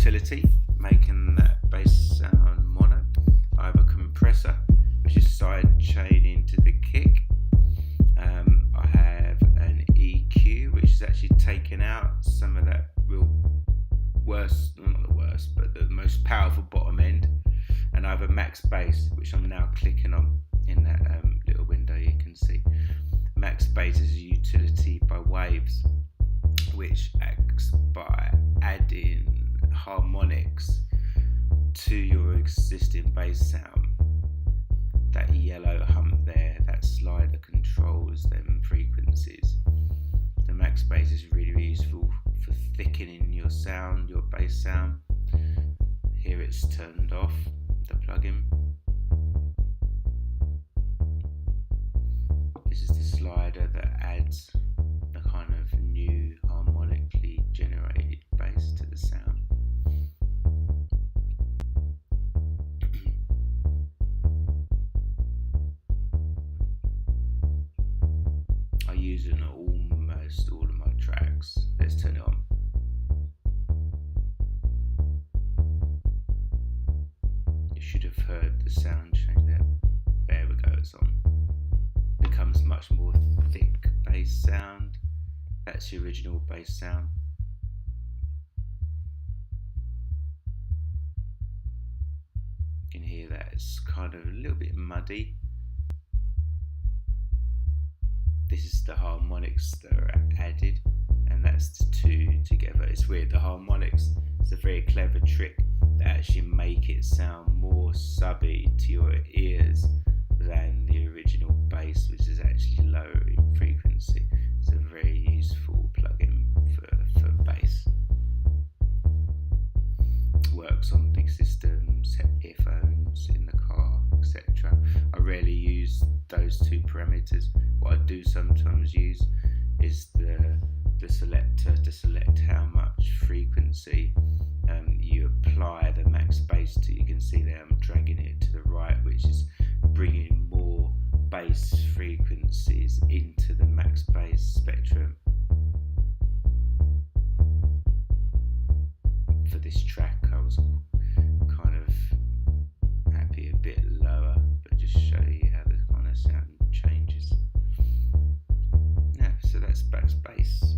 utility, making that bass sound mono. I have a compressor, which is side chaining to the kick. I have an EQ, which is actually taking out some of that real worst, well, not the worst, but the most powerful bottom end. And I have a max bass, which I'm now clicking on in that little window you can see. Max bass is a utility by Waves, which acts by adding harmonics to your existing bass sound. That yellow hump there, that slider controls them frequencies. The max bass is really useful for thickening your sound, your bass sound. Here it's turned off, the plugin. This is the slider that adds the kind of new harmonically generated bass to the sound. I use it on almost all of my tracks. Let's turn it on. You should have heard the sound change there. There we go, it's on. Becomes much more thick bass sound. That's the original bass sound. You can hear that it's kind of a little bit muddy. This is the harmonics that are added, and that's the two together. It's weird, the harmonics is a very clever trick that actually make it sound more subby to your ears than the original bass, which is actually lower in frequency. It's a very useful plugin for bass. Works on big systems, earphones in the car, etc. I rarely use those two parameters. What I do sometimes use is the selector to select how much frequency you apply the max bass to. You can see there I'm dragging it to the right, which is bringing more bass frequencies into the max bass spectrum. For this track I was kind of happy a bit lower, but just show you how the kind of sound changes. Yeah, so that's bass.